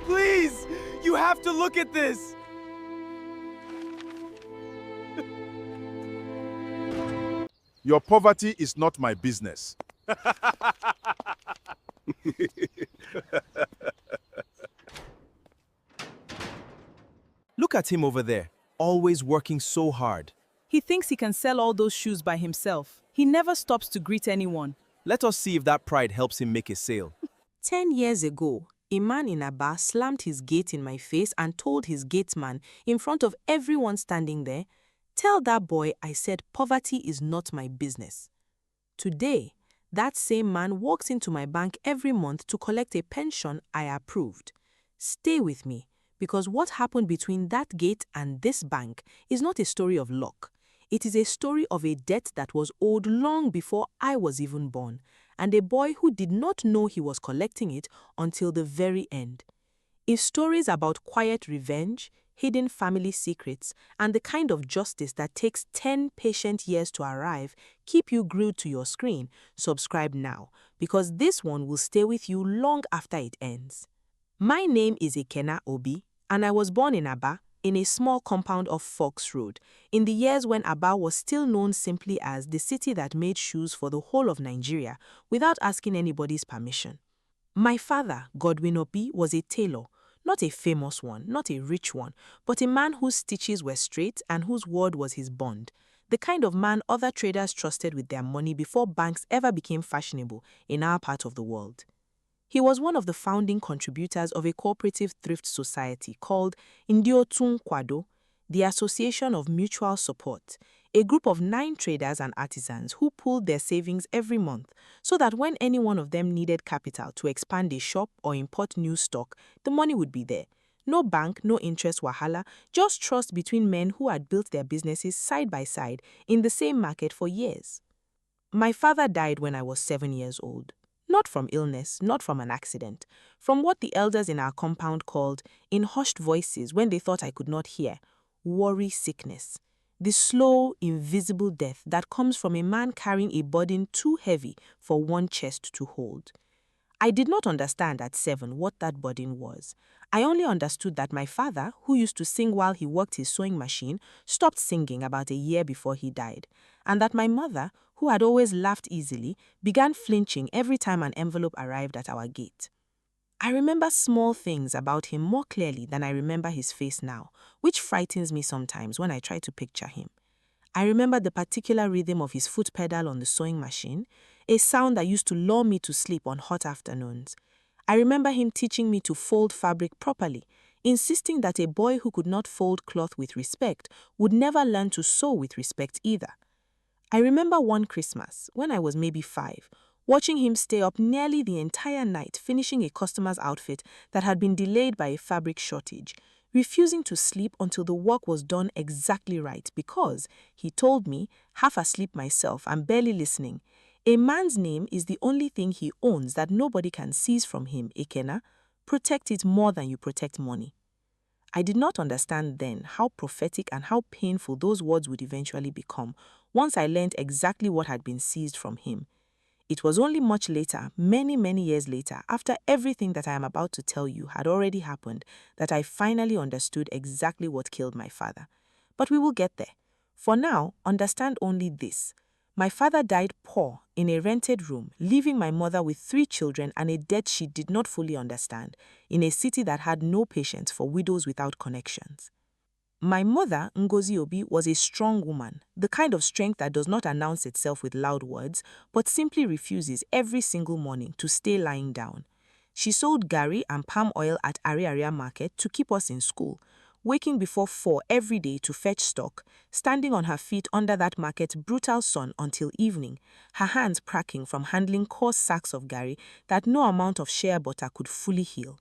Please, you have to look at this. Your poverty is not my business. Look at him over there, always working so hard. He thinks he can sell all those shoes by himself. He never stops to greet anyone. Let us see if that pride helps him make a sale. 10 years ago, a man in Igba slammed his gate in my face and told his gateman, in front of everyone standing there, "Tell that boy I said poverty is not my business." Today, that same man walks into my bank every month to collect a pension I approved. Stay with me, because what happened between that gate and this bank is not a story of luck. It is a story of a debt that was owed long before I was even born, and a boy who did not know he was collecting it until the very end. If stories about quiet revenge, hidden family secrets, and the kind of justice that takes 10 patient years to arrive keep you glued to your screen, subscribe now, because this one will stay with you long after it ends. My name is Ikenna Obi, and I was born in Igba, in a small compound off Fox Road, in the years when Igba was still known simply as the city that made shoes for the whole of Nigeria without asking anybody's permission. My father, Godwin Obi, was a tailor, not a famous one, not a rich one, but a man whose stitches were straight and whose word was his bond, the kind of man other traders trusted with their money before banks ever became fashionable in our part of the world. He was one of the founding contributors of a cooperative thrift society called Indiotun Kwado, the Association of Mutual Support, a group of 9 traders and artisans who pooled their savings every month so that when any one of them needed capital to expand a shop or import new stock, the money would be there. No bank, no interest wahala, just trust between men who had built their businesses side by side in the same market for years. My father died when I was 7 years old. Not from illness, not from an accident, from what the elders in our compound called, in hushed voices when they thought I could not hear, worry sickness. The slow, invisible death that comes from a man carrying a burden too heavy for one chest to hold. I did not understand at 7 what that burden was. I only understood that my father, who used to sing while he worked his sewing machine, stopped singing about a year before he died, and that my mother, who had always laughed easily, began flinching every time an envelope arrived at our gate. I remember small things about him more clearly than I remember his face now, which frightens me sometimes when I try to picture him. I remember the particular rhythm of his foot pedal on the sewing machine, a sound that used to lull me to sleep on hot afternoons. I remember him teaching me to fold fabric properly, insisting that a boy who could not fold cloth with respect would never learn to sew with respect either. I remember one Christmas, when I was maybe 5, watching him stay up nearly the entire night finishing a customer's outfit that had been delayed by a fabric shortage, refusing to sleep until the work was done exactly right because, he told me, half asleep myself and barely listening, a man's name is the only thing he owns that nobody can seize from him, Ikenna. Protect it more than you protect money. I did not understand then how prophetic and how painful those words would eventually become once I learned exactly what had been seized from him. It was only much later, many, many years later, after everything that I am about to tell you had already happened, that I finally understood exactly what killed my father. But we will get there. For now, understand only this. My father died poor in a rented room, leaving my mother with 3 children and a debt she did not fully understand, in a city that had no patience for widows without connections. My mother, Ngozi Obi, was a strong woman, the kind of strength that does not announce itself with loud words, but simply refuses every single morning to stay lying down. She sold gari and palm oil at Ariaria market to keep us in school, waking before 4 every day to fetch stock, standing on her feet under that market's brutal sun until evening, her hands cracking from handling coarse sacks of gari that no amount of shea butter could fully heal.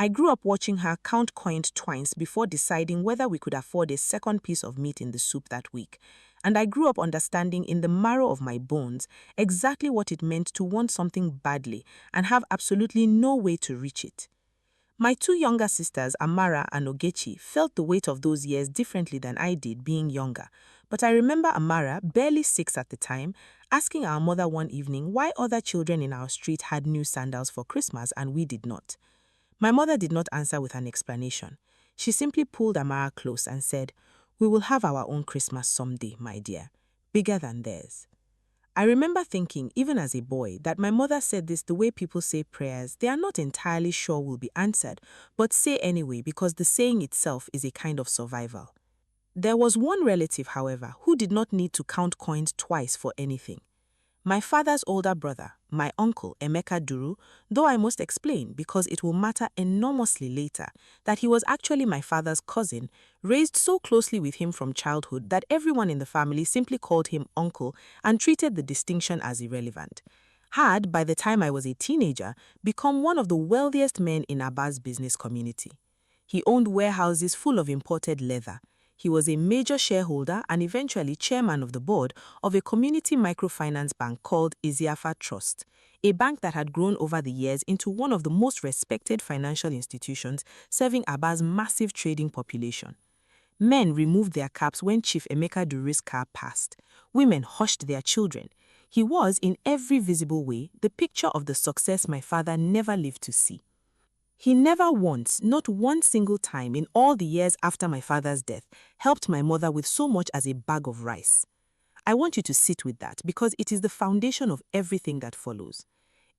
I grew up watching her count coins twice before deciding whether we could afford a second piece of meat in the soup that week, and I grew up understanding in the marrow of my bones exactly what it meant to want something badly and have absolutely no way to reach it. My 2 younger sisters, Amara and Ogechi, felt the weight of those years differently than I did being younger, but I remember Amara, barely 6 at the time, asking our mother one evening why other children in our street had new sandals for Christmas and we did not. My mother did not answer with an explanation. She simply pulled Amara close and said, "We will have our own Christmas someday, my dear, bigger than theirs." I remember thinking, even as a boy, that my mother said this the way people say prayers they are not entirely sure will be answered, but say anyway because the saying itself is a kind of survival. There was one relative, however, who did not need to count coins twice for anything. My father's older brother, my uncle Emeka Duru, though I must explain because it will matter enormously later that he was actually my father's cousin, raised so closely with him from childhood that everyone in the family simply called him uncle and treated the distinction as irrelevant, had, by the time I was a teenager, become one of the wealthiest men in Aba's business community. He owned warehouses full of imported leather. He was a major shareholder and eventually chairman of the board of a community microfinance bank called Isiafa Trust, a bank that had grown over the years into one of the most respected financial institutions serving Aba's massive trading population. Men removed their caps when Chief Emeka Duru's car passed. Women hushed their children. He was, in every visible way, the picture of the success my father never lived to see. He never once, not one single time in all the years after my father's death, helped my mother with so much as a bag of rice. I want you to sit with that because it is the foundation of everything that follows.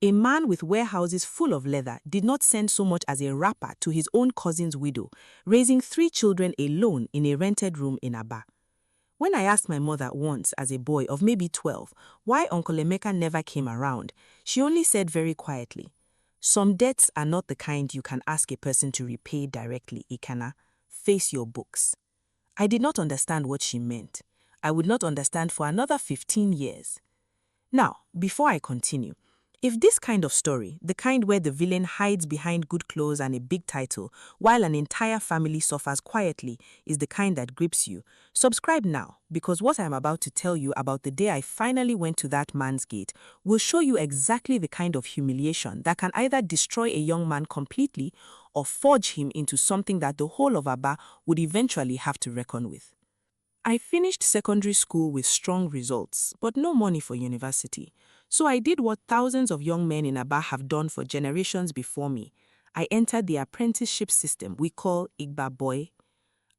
A man with warehouses full of leather did not send so much as a wrapper to his own cousin's widow, raising 3 children alone in a rented room in Aba. When I asked my mother once as a boy of maybe 12 why Uncle Emeka never came around, she only said very quietly, "Some debts are not the kind you can ask a person to repay directly, Ikenna. Face your books." I did not understand what she meant. I would not understand for another 15 years. Now, before I continue, if this kind of story, the kind where the villain hides behind good clothes and a big title while an entire family suffers quietly, is the kind that grips you, subscribe now because what I'm about to tell you about the day I finally went to that man's gate will show you exactly the kind of humiliation that can either destroy a young man completely or forge him into something that the whole of Aba would eventually have to reckon with. I finished secondary school with strong results, but no money for university. So I did what thousands of young men in Aba have done for generations before me. I entered the apprenticeship system we call Igba boy.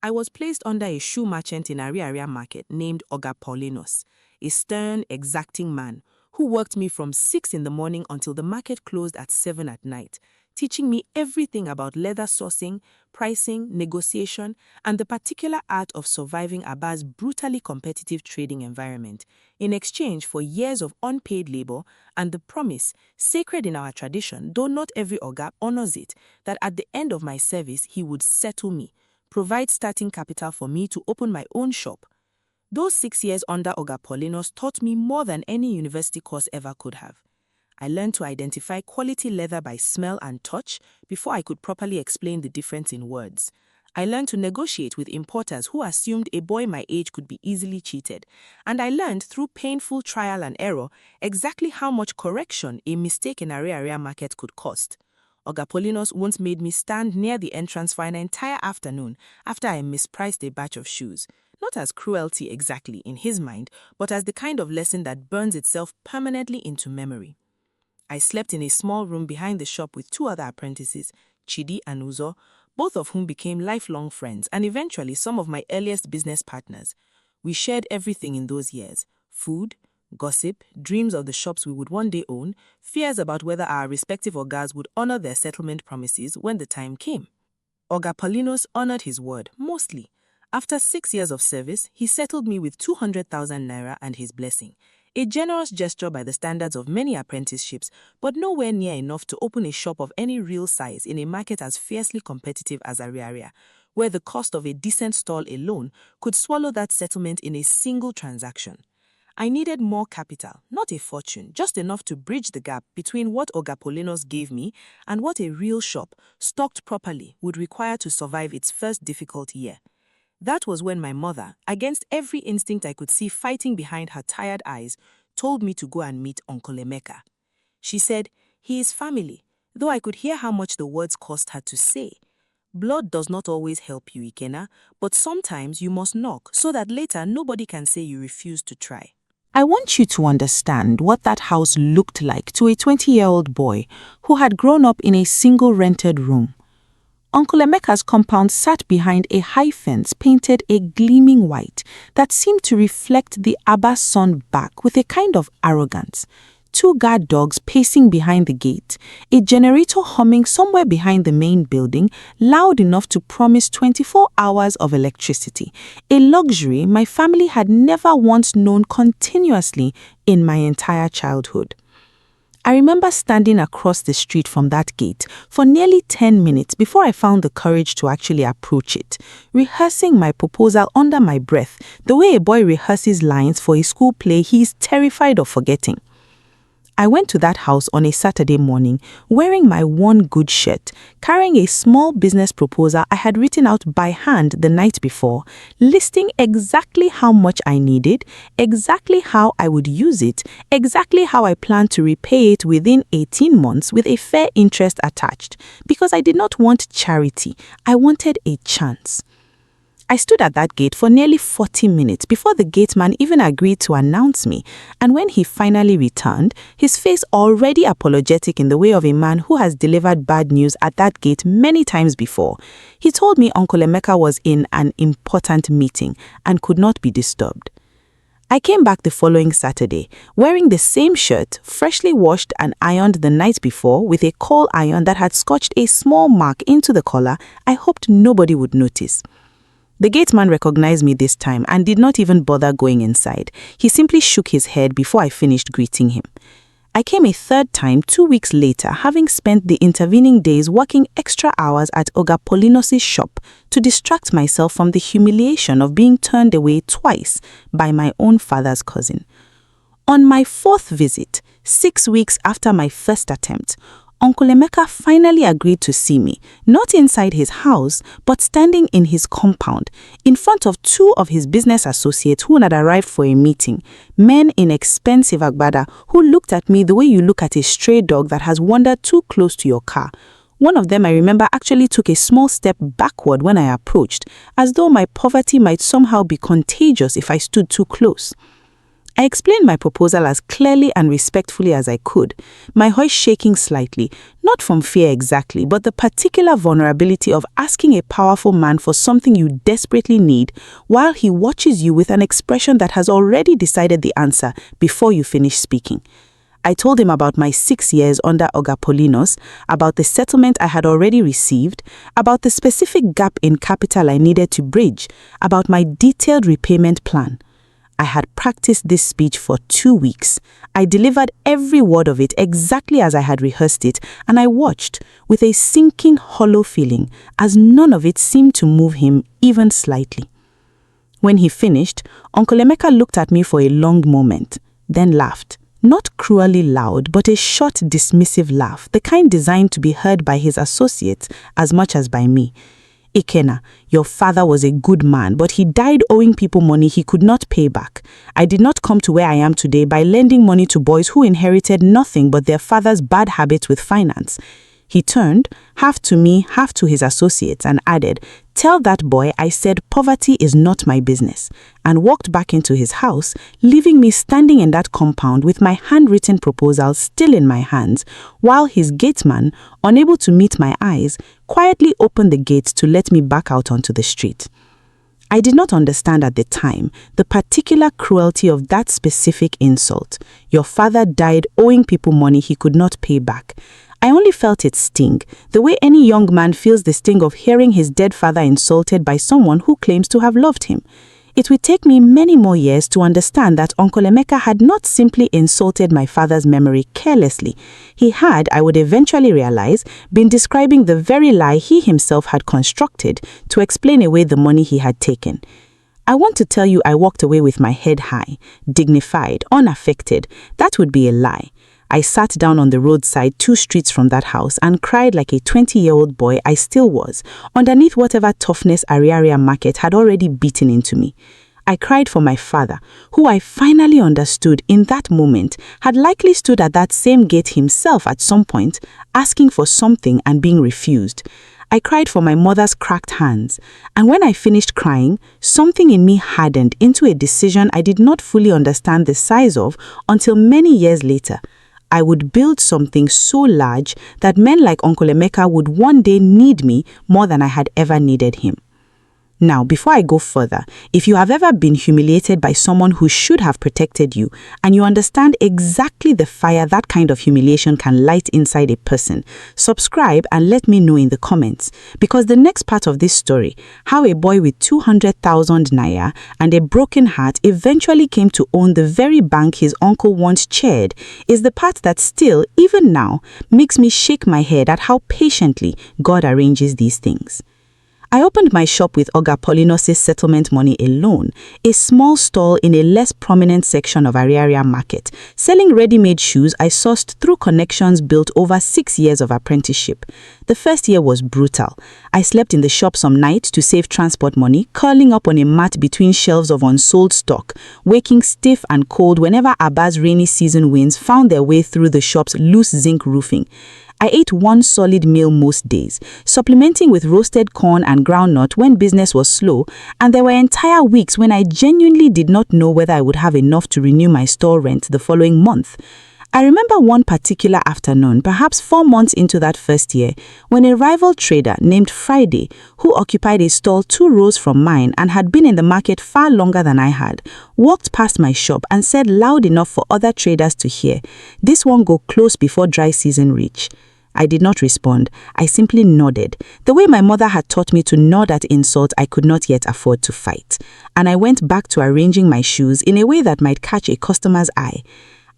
I was placed under a shoe merchant in Ariaria market named Oga Paulinos, a stern, exacting man who worked me from 6 in the morning until the market closed at 7 at night, teaching me everything about leather sourcing, pricing, negotiation, and the particular art of surviving Aba's brutally competitive trading environment in exchange for years of unpaid labor and the promise, sacred in our tradition, though not every Oga honors it, that at the end of my service he would settle me, provide starting capital for me to open my own shop. Those 6 years under Oga Paulinos taught me more than any university course ever could have. I learned to identify quality leather by smell and touch before I could properly explain the difference in words. I learned to negotiate with importers who assumed a boy my age could be easily cheated. And I learned through painful trial and error exactly how much correction a mistake in Ariaria market could cost. Oga Paulinos once made me stand near the entrance for an entire afternoon after I mispriced a batch of shoes. Not as cruelty exactly in his mind, but as the kind of lesson that burns itself permanently into memory. I slept in a small room behind the shop with 2 other apprentices, Chidi and Uzo, both of whom became lifelong friends and eventually some of my earliest business partners. We shared everything in those years: food, gossip, dreams of the shops we would one day own, fears about whether our respective Ogas would honor their settlement promises when the time came. Oga Paulinos honored his word, mostly. After 6 years of service, he settled me with 200,000 naira and his blessing. A generous gesture by the standards of many apprenticeships, but nowhere near enough to open a shop of any real size in a market as fiercely competitive as Ariaria, where the cost of a decent stall alone could swallow that settlement in a single transaction. I needed more capital, not a fortune, just enough to bridge the gap between what Oga Paulinos gave me and what a real shop, stocked properly, would require to survive its first difficult year. That was when my mother, against every instinct I could see fighting behind her tired eyes, told me to go and meet Uncle Emeka. She said, "He is family," though I could hear how much the words cost her to say. Blood does not always help you, Ikenna, but sometimes you must knock so that later nobody can say you refused to try. I want you to understand what that house looked like to a 20-year-old boy who had grown up in a single rented room. Uncle Emeka's compound sat behind a high fence painted a gleaming white that seemed to reflect the Abba sun back with a kind of arrogance. 2 guard dogs pacing behind the gate, a generator humming somewhere behind the main building, loud enough to promise 24 hours of electricity, a luxury my family had never once known continuously in my entire childhood. I remember standing across the street from that gate for nearly 10 minutes before I found the courage to actually approach it, rehearsing my proposal under my breath, the way a boy rehearses lines for a school play he is terrified of forgetting. I went to that house on a Saturday morning, wearing my one good shirt, carrying a small business proposal I had written out by hand the night before, listing exactly how much I needed, exactly how I would use it, exactly how I planned to repay it within 18 months with a fair interest attached, because I did not want charity, I wanted a chance. I stood at that gate for nearly 40 minutes before the gateman even agreed to announce me, and when he finally returned, his face already apologetic in the way of a man who has delivered bad news at that gate many times before, he told me Uncle Emeka was in an important meeting and could not be disturbed. I came back the following Saturday, wearing the same shirt, freshly washed and ironed the night before with a coal iron that had scotched a small mark into the collar I hoped nobody would notice. The gateman recognized me this time and did not even bother going inside. He simply shook his head before I finished greeting him. I came a third time 2 weeks later, having spent the intervening days working extra hours at Oga Polinos' shop to distract myself from the humiliation of being turned away twice by my own father's cousin. On my 4th visit, 6 weeks after my first attempt, Uncle Emeka finally agreed to see me, not inside his house, but standing in his compound, in front of 2 of his business associates who had arrived for a meeting, men in expensive agbada who looked at me the way you look at a stray dog that has wandered too close to your car. One of them, I remember, actually took a small step backward when I approached, as though my poverty might somehow be contagious if I stood too close. I explained my proposal as clearly and respectfully as I could, my voice shaking slightly, not from fear exactly, but the particular vulnerability of asking a powerful man for something you desperately need while he watches you with an expression that has already decided the answer before you finish speaking. I told him about my 6 years under Oga Polinos, about the settlement I had already received, about the specific gap in capital I needed to bridge, about my detailed repayment plan. I had practiced this speech for 2 weeks. I delivered every word of it exactly as I had rehearsed it, and I watched with a sinking, hollow feeling, as none of it seemed to move him even slightly. When he finished, Uncle Emeka looked at me for a long moment, then laughed. Not cruelly loud, but a short, dismissive laugh, the kind designed to be heard by his associates as much as by me. Ikenna, your father was a good man, but he died owing people money he could not pay back. I did not come to where I am today by lending money to boys who inherited nothing but their father's bad habits with finance. He turned, half to me, half to his associates, and added, "Tell that boy I said poverty is not my business," and walked back into his house, leaving me standing in that compound with my handwritten proposal still in my hands, while his gateman, unable to meet my eyes, quietly opened the gates to let me back out onto the street. I did not understand at the time the particular cruelty of that specific insult. Your father died owing people money he could not pay back. I only felt its sting, the way any young man feels the sting of hearing his dead father insulted by someone who claims to have loved him. It would take me many more years to understand that Uncle Emeka had not simply insulted my father's memory carelessly. He had, I would eventually realize, been describing the very lie he himself had constructed to explain away the money he had taken. I want to tell you I walked away with my head high, dignified, unaffected. That would be a lie. I sat down on the roadside 2 streets from that house and cried like a 20-year-old boy I still was, underneath whatever toughness Ariaria market had already beaten into me. I cried for my father, who I finally understood in that moment had likely stood at that same gate himself at some point, asking for something and being refused. I cried for my mother's cracked hands, and when I finished crying, something in me hardened into a decision I did not fully understand the size of until many years later. I would build something so large that men like Uncle Emeka would one day need me more than I had ever needed him. Now, before I go further, if you have ever been humiliated by someone who should have protected you, and you understand exactly the fire that kind of humiliation can light inside a person, subscribe and let me know in the comments, because the next part of this story, how a boy with 200,000 naira and a broken heart eventually came to own the very bank his uncle once chaired, is the part that still, even now, makes me shake my head at how patiently God arranges these things. I opened my shop with Oga Polinos' settlement money alone, a small stall in a less prominent section of Ariaria market, selling ready-made shoes I sourced through connections built over 6 years of apprenticeship. The first year was brutal. I slept in the shop some nights to save transport money, curling up on a mat between shelves of unsold stock, waking stiff and cold whenever Abba's rainy season winds found their way through the shop's loose zinc roofing. I ate one solid meal most days, supplementing with roasted corn and groundnut when business was slow, and there were entire weeks when I genuinely did not know whether I would have enough to renew my store rent the following month. I remember one particular afternoon, perhaps 4 months into that first year, when a rival trader named Friday, who occupied a stall 2 rows from mine and had been in the market far longer than I had, walked past my shop and said loud enough for other traders to hear, "This one go close before dry season reach." I did not respond. I simply nodded, the way my mother had taught me to nod at insult I could not yet afford to fight. And I went back to arranging my shoes in a way that might catch a customer's eye.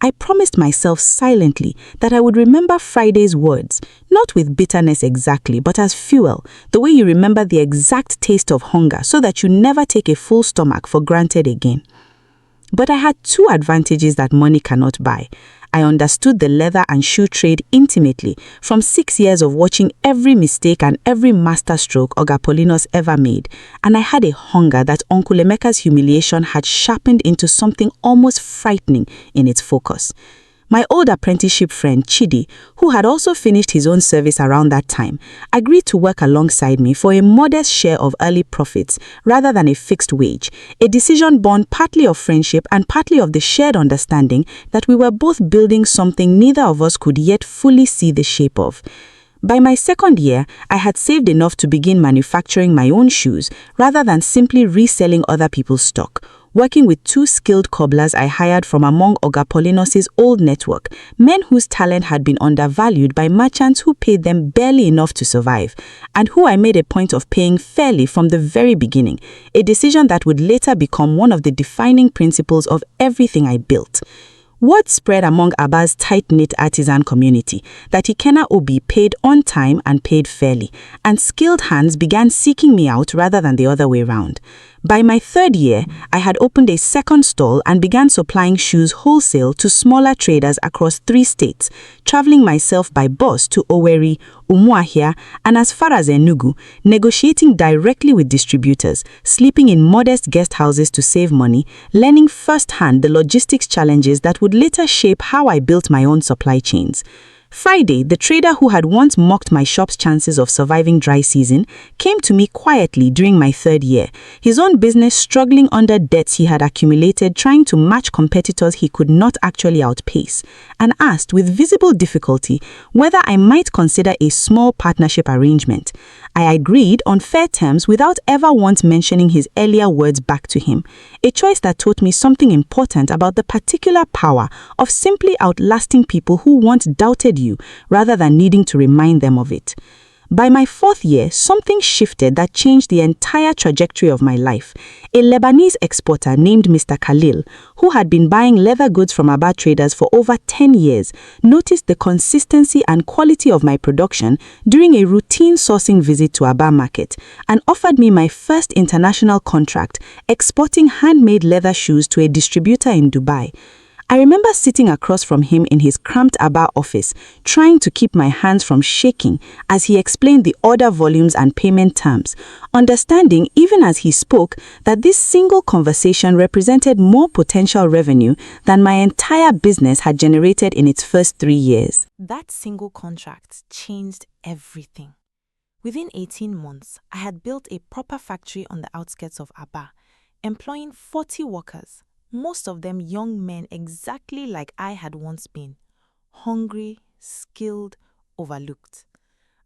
I promised myself silently that I would remember Friday's words, not with bitterness exactly, but as fuel, the way you remember the exact taste of hunger so that you never take a full stomach for granted again. But I had 2 advantages that money cannot buy. I understood the leather and shoe trade intimately from 6 years of watching every mistake and every masterstroke Oga Polinos ever made, and I had a hunger that Uncle Emeka's humiliation had sharpened into something almost frightening in its focus. My old apprenticeship friend Chidi, who had also finished his own service around that time, agreed to work alongside me for a modest share of early profits rather than a fixed wage, a decision born partly of friendship and partly of the shared understanding that we were both building something neither of us could yet fully see the shape of. By my second year, I had saved enough to begin manufacturing my own shoes rather than simply reselling other people's stock. Working with 2 skilled cobblers I hired from among Oga Polinos' old network, men whose talent had been undervalued by merchants who paid them barely enough to survive, and who I made a point of paying fairly from the very beginning, a decision that would later become one of the defining principles of everything I built. Word spread among Abba's tight-knit artisan community that Ikenna Obi paid on time and paid fairly, and skilled hands began seeking me out rather than the other way round. By my 3rd year, I had opened a second stall and began supplying shoes wholesale to smaller traders across 3 states, traveling myself by bus to Owerri, Umuahia, and as far as Enugu, negotiating directly with distributors, sleeping in modest guest houses to save money, learning firsthand the logistics challenges that would later shape how I built my own supply chains. Friday, the trader who had once mocked my shop's chances of surviving dry season, came to me quietly during my 3rd year, his own business struggling under debts he had accumulated trying to match competitors he could not actually outpace, and asked with visible difficulty whether I might consider a small partnership arrangement. I agreed on fair terms without ever once mentioning his earlier words back to him, a choice that taught me something important about the particular power of simply outlasting people who once doubted you rather than needing to remind them of it. By my 4th year, something shifted that changed the entire trajectory of my life. A Lebanese exporter named Mr. Khalil, who had been buying leather goods from Abba traders for over 10 years, noticed the consistency and quality of my production during a routine sourcing visit to Abba market and offered me my first international contract, exporting handmade leather shoes to a distributor in Dubai. I remember sitting across from him in his cramped Abba office, trying to keep my hands from shaking as he explained the order volumes and payment terms, understanding even as he spoke that this single conversation represented more potential revenue than my entire business had generated in its first 3 years. That single contract changed everything. Within 18 months, I had built a proper factory on the outskirts of Aba, employing 40 workers, most of them young men exactly like I had once been, hungry, skilled, overlooked.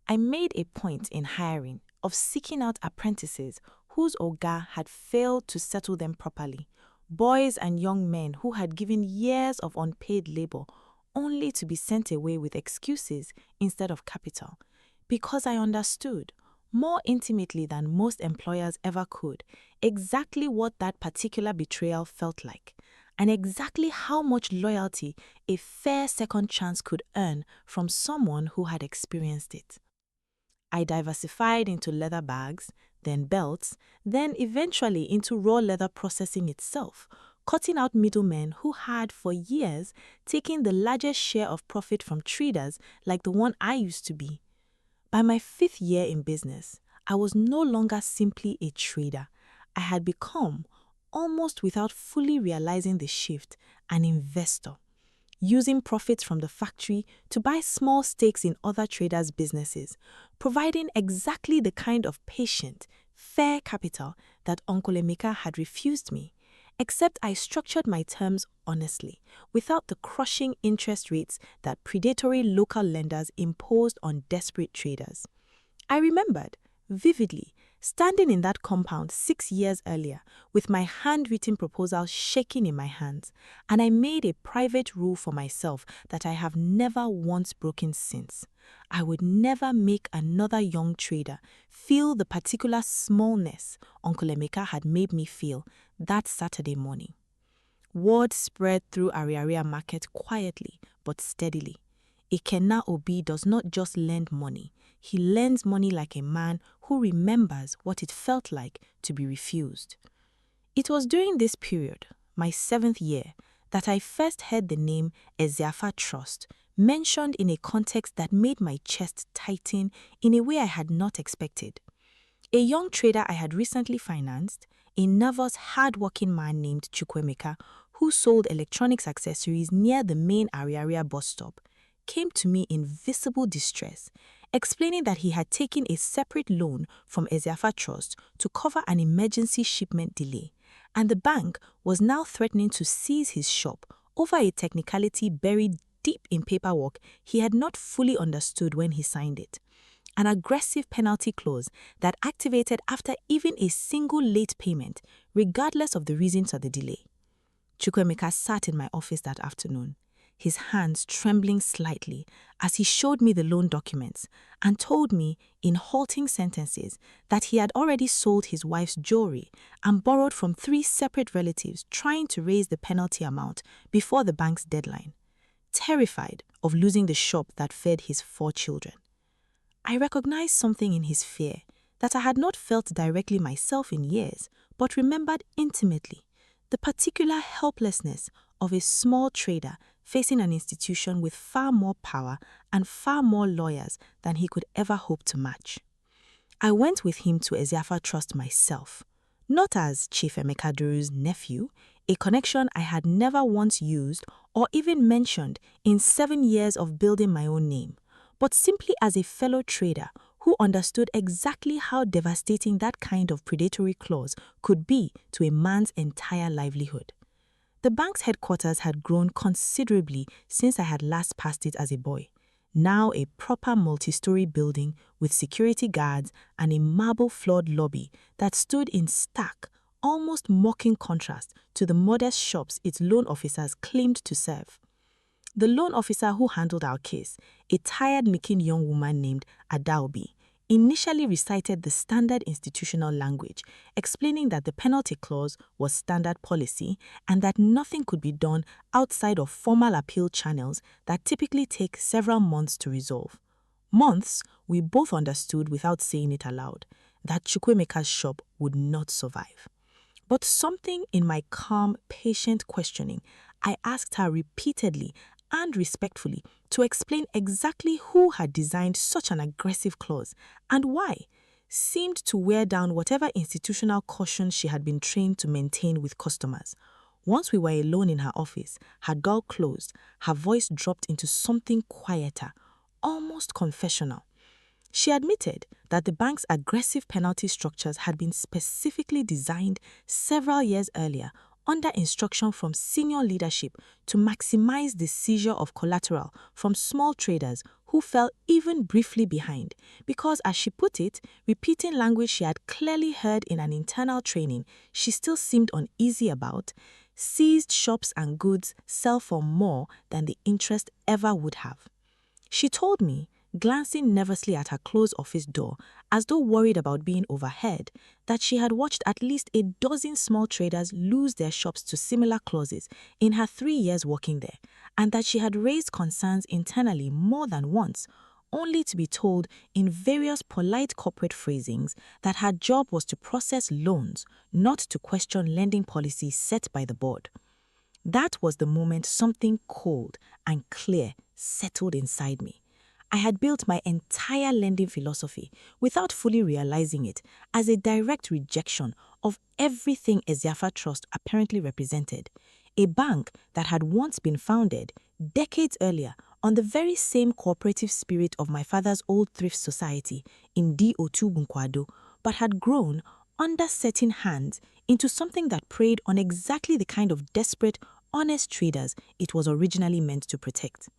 I made a point in hiring, of seeking out apprentices whose Oga had failed to settle them properly, boys and young men who had given years of unpaid labor only to be sent away with excuses instead of capital, because I understood, more intimately than most employers ever could, exactly what that particular betrayal felt like, and exactly how much loyalty a fair second chance could earn from someone who had experienced it. I diversified into leather bags, then belts, then eventually into raw leather processing itself, cutting out middlemen who had for years taken the largest share of profit from traders like the one I used to be. By my 5th year in business, I was no longer simply a trader. I had become, almost without fully realizing the shift, an investor, using profits from the factory to buy small stakes in other traders' businesses, providing exactly the kind of patient, fair capital that Uncle Emeka had refused me, except I structured my terms honestly, without the crushing interest rates that predatory local lenders imposed on desperate traders. I remembered, vividly, standing in that compound 6 years earlier with my handwritten proposal shaking in my hands, and I made a private rule for myself that I have never once broken since. I would never make another young trader feel the particular smallness Uncle Emeka had made me feel that Saturday morning. Word spread through Ariaria market quietly but steadily. Ikenna Obi does not just lend money, he lends money like a man who remembers what it felt like to be refused. It was during this period, my 7th year, that I first heard the name Ezeafa Trust mentioned in a context that made my chest tighten in a way I had not expected. A young trader I had recently financed, a nervous, hard-working man named Chukwemeka, who sold electronics accessories near the main Ariaria bus stop, came to me in visible distress, explaining that he had taken a separate loan from Ezeafa Trust to cover an emergency shipment delay, and the bank was now threatening to seize his shop over a technicality buried deep in paperwork he had not fully understood when he signed it. An aggressive penalty clause that activated after even a single late payment, regardless of the reasons for the delay. Chukwemeka sat in my office that afternoon, his hands trembling slightly as he showed me the loan documents and told me in halting sentences that he had already sold his wife's jewelry and borrowed from 3 separate relatives trying to raise the penalty amount before the bank's deadline, terrified of losing the shop that fed his 4 children. I recognized something in his fear that I had not felt directly myself in years, but remembered intimately, the particular helplessness of a small trader facing an institution with far more power and far more lawyers than he could ever hope to match. I went with him to Ezeafa Trust myself, not as Chief Emeka Duru's nephew, a connection I had never once used or even mentioned in 7 years of building my own name, but simply as a fellow trader who understood exactly how devastating that kind of predatory clause could be to a man's entire livelihood. The bank's headquarters had grown considerably since I had last passed it as a boy, now a proper multi-story building with security guards and a marble-floored lobby that stood in stark, almost mocking contrast to the modest shops its loan officers claimed to serve. The loan officer who handled our case, a tired-looking young woman named Adaobi, initially recited the standard institutional language, explaining that the penalty clause was standard policy and that nothing could be done outside of formal appeal channels that typically take several months to resolve. Months, we both understood without saying it aloud, that Chukwemeka's shop would not survive. But something in my calm, patient questioning, I asked her repeatedly and respectfully to explain exactly who had designed such an aggressive clause and why, seemed to wear down whatever institutional caution she had been trained to maintain with customers. Once we were alone in her office, her door closed, her voice dropped into something quieter, almost confessional. She admitted that the bank's aggressive penalty structures had been specifically designed several years earlier under instruction from senior leadership to maximize the seizure of collateral from small traders who fell even briefly behind because, as she put it, repeating language she had clearly heard in an internal training she still seemed uneasy about, seized shops and goods sell for more than the interest ever would have. She told me, glancing nervously at her closed office door as though worried about being overheard, that she had watched at least a dozen small traders lose their shops to similar clauses in her 3 years working there, and that she had raised concerns internally more than once, only to be told in various polite corporate phrasings that her job was to process loans, not to question lending policies set by the board. That was the moment something cold and clear settled inside me. I had built my entire lending philosophy, without fully realizing it, as a direct rejection of everything Eziafa Trust apparently represented. A bank that had once been founded, decades earlier, on the very same cooperative spirit of my father's old thrift society in D02 Bunkwado, but had grown, under certain hands, into something that preyed on exactly the kind of desperate, honest traders it was originally meant to protect.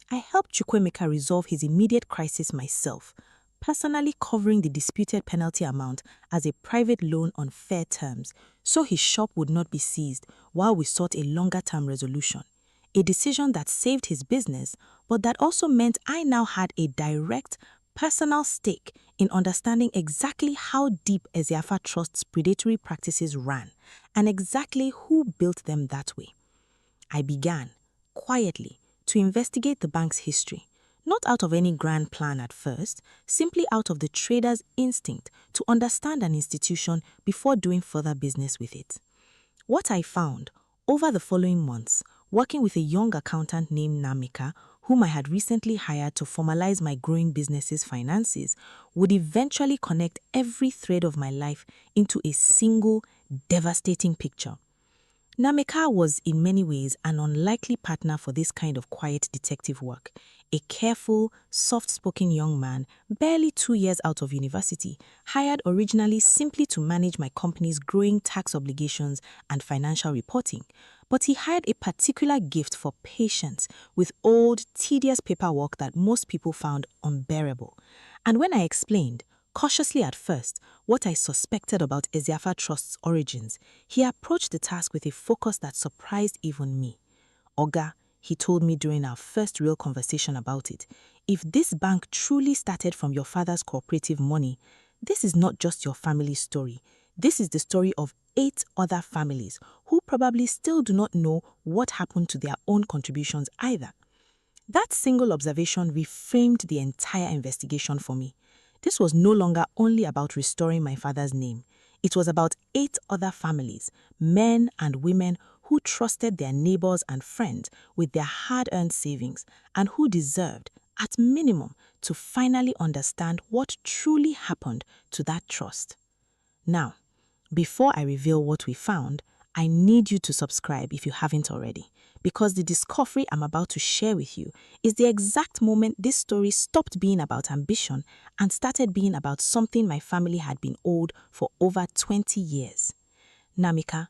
I helped Chukwemeka resolve his immediate crisis myself, personally covering the disputed penalty amount as a private loan on fair terms, so his shop would not be seized while we sought a longer-term resolution. A decision that saved his business, but that also meant I now had a direct, personal stake in understanding exactly how deep Eziafa Trust's predatory practices ran, and exactly who built them that way. I began, quietly, to investigate the bank's history, not out of any grand plan at first, simply out of the trader's instinct to understand an institution before doing further business with it. What I found, over the following months, working with a young accountant named Namika, whom I had recently hired to formalize my growing business's finances, would eventually connect every thread of my life into a single, devastating picture. Nameka was in many ways an unlikely partner for this kind of quiet detective work. A careful, soft-spoken young man, barely 2 years out of university, hired originally simply to manage my company's growing tax obligations and financial reporting. But he had a particular gift for patience with old, tedious paperwork that most people found unbearable. And when I explained, cautiously at first, what I suspected about Eziafa Trust's origins, he approached the task with a focus that surprised even me. Oga, he told me during our first real conversation about it, if this bank truly started from your father's cooperative money, this is not just your family's story. This is the story of 8 other families who probably still do not know what happened to their own contributions either. That single observation reframed the entire investigation for me. This was no longer only about restoring my father's name. It was about 8 other families, men and women who trusted their neighbors and friends with their hard-earned savings and who deserved, at minimum, to finally understand what truly happened to that trust. Now, before I reveal what we found, I need you to subscribe if you haven't already, because the discovery I'm about to share with you is the exact moment this story stopped being about ambition and started being about something my family had been owed for over 20 years. Namika,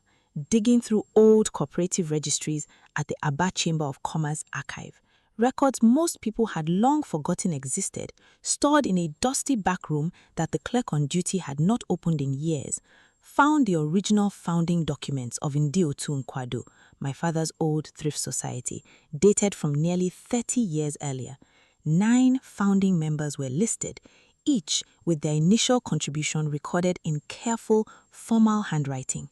digging through old cooperative registries at the Aba Chamber of Commerce archive, records most people had long forgotten existed, stored in a dusty back room that the clerk on duty had not opened in years, found the original founding documents of Ndi-Otu Nkwado, my father's old thrift society, dated from nearly 30 years earlier. 9 founding members were listed, each with their initial contribution recorded in careful, formal handwriting.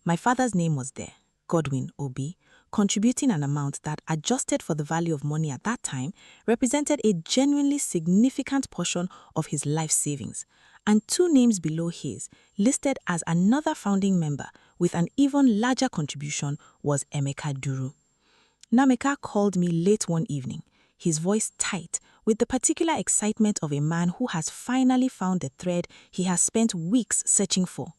My father's name was there, Godwin Obi, contributing an amount that, adjusted for the value of money at that time, represented a genuinely significant portion of his life savings. And 2 names below his, listed as another founding member with an even larger contribution, was Emeka Duru. Nameka called me late one evening, his voice tight with the particular excitement of a man who has finally found the thread he has spent weeks searching for.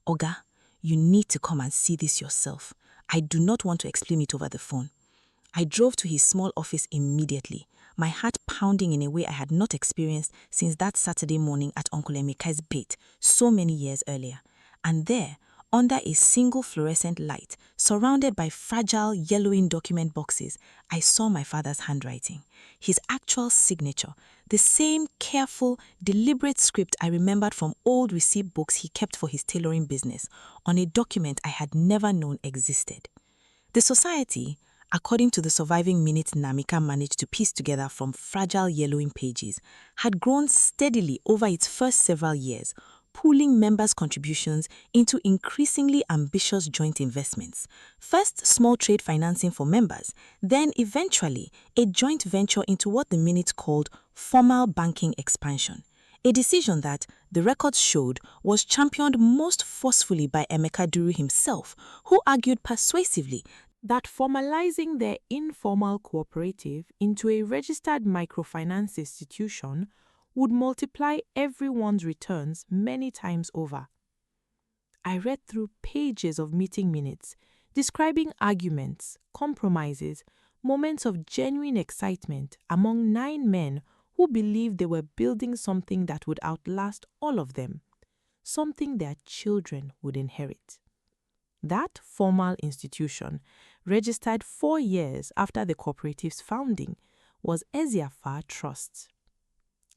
Oga, you need to come and see this yourself. I do not want to explain it over the phone. I drove to his small office immediately, my heart pounding in a way I had not experienced since that Saturday morning at Uncle Emeka's bait so many years earlier. And there, under a single fluorescent light, surrounded by fragile yellowing document boxes, I saw my father's handwriting, his actual signature, the same careful, deliberate script I remembered from old receipt books he kept for his tailoring business, on a document I had never known existed. The society, according to the surviving minutes Namika managed to piece together from fragile yellowing pages, had grown steadily over its first several years, pooling members' contributions into increasingly ambitious joint investments. First, small trade financing for members, then eventually a joint venture into what the minute called formal banking expansion. A decision that, the records showed, was championed most forcefully by Emeka Duru himself, who argued persuasively that formalizing their informal cooperative into a registered microfinance institution would multiply everyone's returns many times over. I read through pages of meeting minutes, describing arguments, compromises, moments of genuine excitement among 9 men who believed they were building something that would outlast all of them, something their children would inherit. That formal institution, registered 4 years after the cooperative's founding, was Eziafa Trust.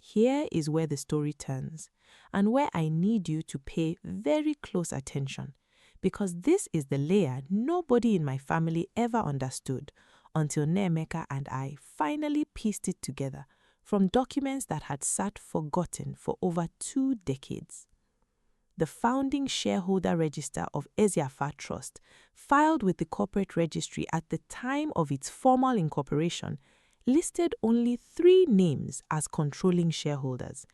Here is where the story turns, and where I need you to pay very close attention, because this is the layer nobody in my family ever understood until Nemeka and I finally pieced it together from documents that had sat forgotten for over 2 decades. The founding shareholder register of Eziafa Trust, filed with the corporate registry at the time of its formal incorporation, listed only 3 names as controlling shareholders,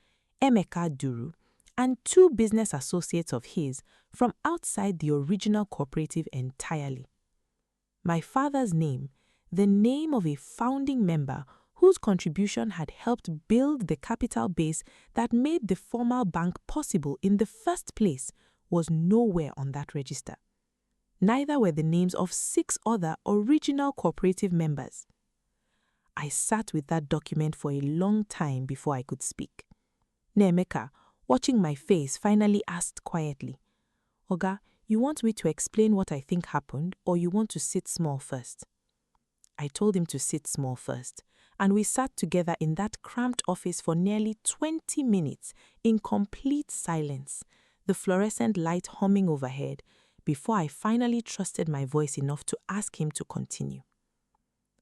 Emeka Duru and 2 business associates of his from outside the original cooperative entirely. My father's name, the name of a founding member whose contribution had helped build the capital base that made the formal bank possible in the first place, was nowhere on that register. Neither were the names of 6 other original cooperative members. I sat with that document for a long time before I could speak. Nemeka, watching my face, finally asked quietly, "Oga, you want me to explain what I think happened, or you want to sit small first?" I told him to sit small first, and we sat together in that cramped office for nearly 20 minutes in complete silence, the fluorescent light humming overhead, before I finally trusted my voice enough to ask him to continue.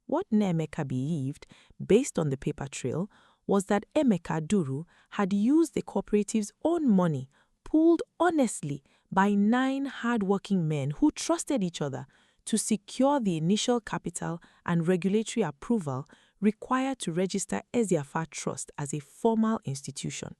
What Nemeka believed, based on the paper trail, was that Emeka Duru had used the cooperative's own money, pooled honestly by 9 hard-working men who trusted each other, to secure the initial capital and regulatory approval required to register Eziafa Trust as a formal institution.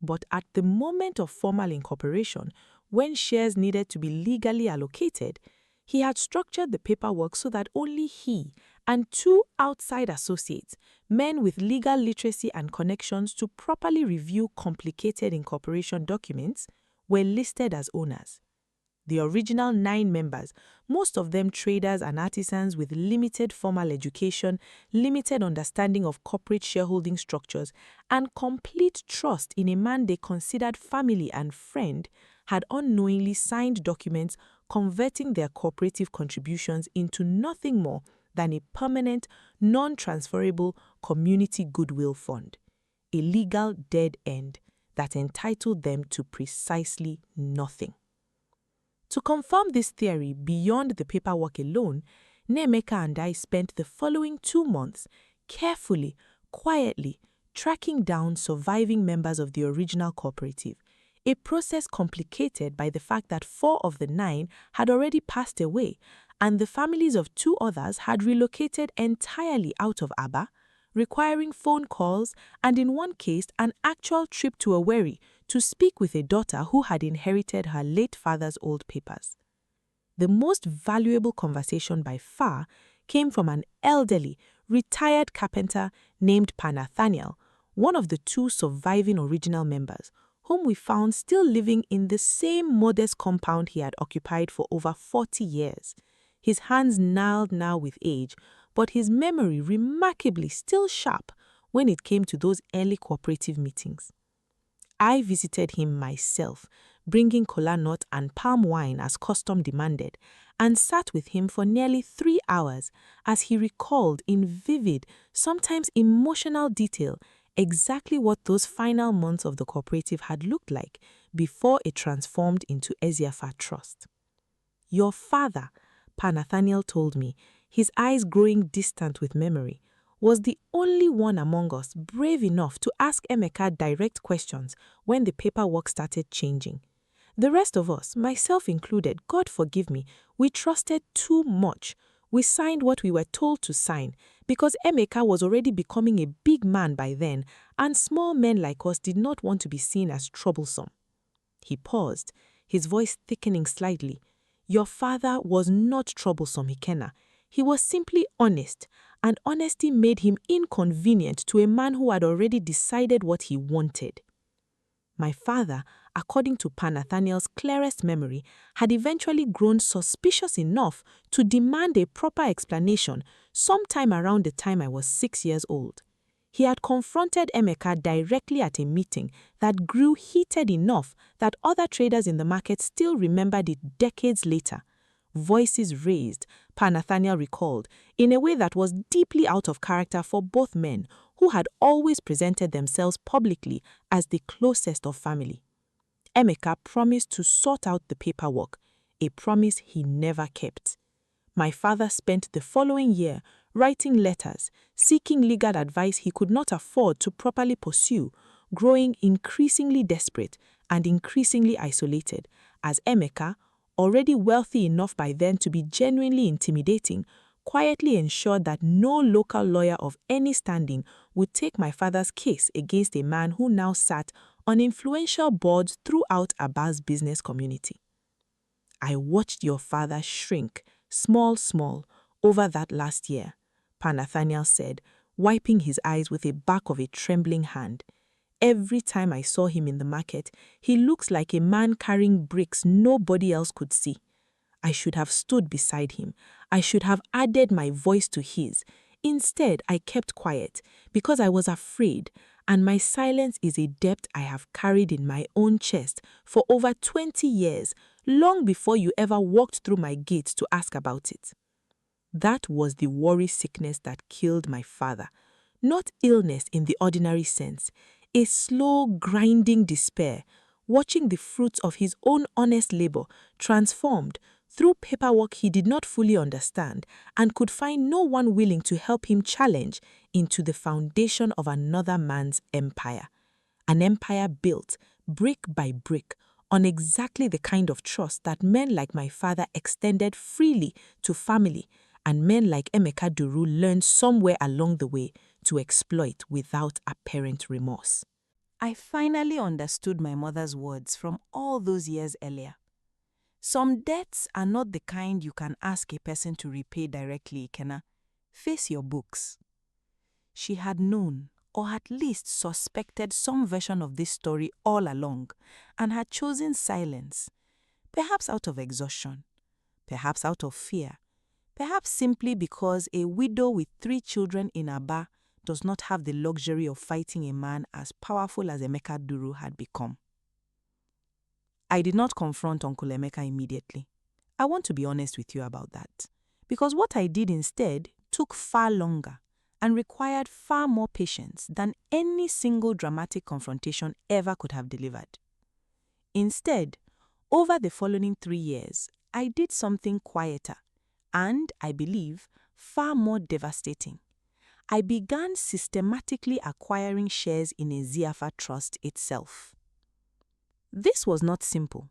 But at the moment of formal incorporation, when shares needed to be legally allocated, he had structured the paperwork so that only he and 2 outside associates, men with legal literacy and connections to properly review complicated incorporation documents, were listed as owners. The original 9 members, most of them traders and artisans with limited formal education, limited understanding of corporate shareholding structures, and complete trust in a man they considered family and friend, had unknowingly signed documents converting their cooperative contributions into nothing more than a permanent, non-transferable community goodwill fund, a legal dead end that entitled them to precisely nothing. To confirm this theory beyond the paperwork alone, Nemeka and I spent the following 2 months carefully, quietly, tracking down surviving members of the original cooperative, a process complicated by the fact that 4 of the 9 had already passed away, and the families of 2 others had relocated entirely out of Aba, requiring phone calls and, in one case, an actual trip to a wherry to speak with a daughter who had inherited her late father's old papers. The most valuable conversation by far came from an elderly, retired carpenter named Pa Nathaniel, one of the 2 surviving original members, whom we found still living in the same modest compound he had occupied for over 40 years, his hands gnarled now with age, but his memory remarkably still sharp when it came to those early cooperative meetings. I visited him myself, bringing kola nut and palm wine as custom demanded, and sat with him for nearly 3 hours as he recalled in vivid, sometimes emotional detail exactly what those final months of the cooperative had looked like before it transformed into Eziafa Trust. Your father, Pa Nathaniel told me, his eyes growing distant with memory, was the only one among us brave enough to ask Emeka direct questions when the paperwork started changing. The rest of us, myself included, God forgive me, we trusted too much. We signed what we were told to sign because Emeka was already becoming a big man by then, and small men like us did not want to be seen as troublesome. He paused, his voice thickening slightly. Your father was not troublesome, Ikenna. He was simply honest, and honesty made him inconvenient to a man who had already decided what he wanted. My father, according to Pa Nathaniel's clearest memory, had eventually grown suspicious enough to demand a proper explanation sometime around the time I was 6 years old. He had confronted Emeka directly at a meeting that grew heated enough that other traders in the market still remembered it decades later. Voices raised, Pa Nathaniel recalled, in a way that was deeply out of character for both men, who had always presented themselves publicly as the closest of family. Emeka promised to sort out the paperwork, a promise he never kept. My father spent the following year writing letters, seeking legal advice he could not afford to properly pursue, growing increasingly desperate and increasingly isolated, as Emeka, already wealthy enough by then to be genuinely intimidating, quietly ensured that no local lawyer of any standing would take my father's case against a man who now sat on influential boards throughout Aba's business community. I watched your father shrink, small, over that last year, Pa Nathaniel said, wiping his eyes with the back of a trembling hand. Every time I saw him in the market, he looks like a man carrying bricks nobody else could see. I should have stood beside him. I should have added my voice to his. Instead, I kept quiet because I was afraid, and my silence is a debt I have carried in my own chest for over 20 years, long before you ever walked through my gate to ask about it. That was the worry sickness that killed my father, not illness in the ordinary sense, a slow, grinding despair, watching the fruits of his own honest labor transformed through paperwork he did not fully understand and could find no one willing to help him challenge into the foundation of another man's empire. An empire built, brick by brick, on exactly the kind of trust that men like my father extended freely to family, and men like Emeka Duru learned somewhere along the way to exploit without apparent remorse. I finally understood my mother's words from all those years earlier. Some debts are not the kind you can ask a person to repay directly, Ikenna. Face your books. She had known, or at least suspected some version of this story all along, and had chosen silence, perhaps out of exhaustion, perhaps out of fear, perhaps simply because a widow with 3 children in Aba does not have the luxury of fighting a man as powerful as Emeka Duru had become. I did not confront Uncle Emeka immediately. I want to be honest with you about that, because what I did instead took far longer and required far more patience than any single dramatic confrontation ever could have delivered. Instead, over the following 3 years, I did something quieter and, I believe, far more devastating. I began systematically acquiring shares in Eziafa Trust itself. This was not simple.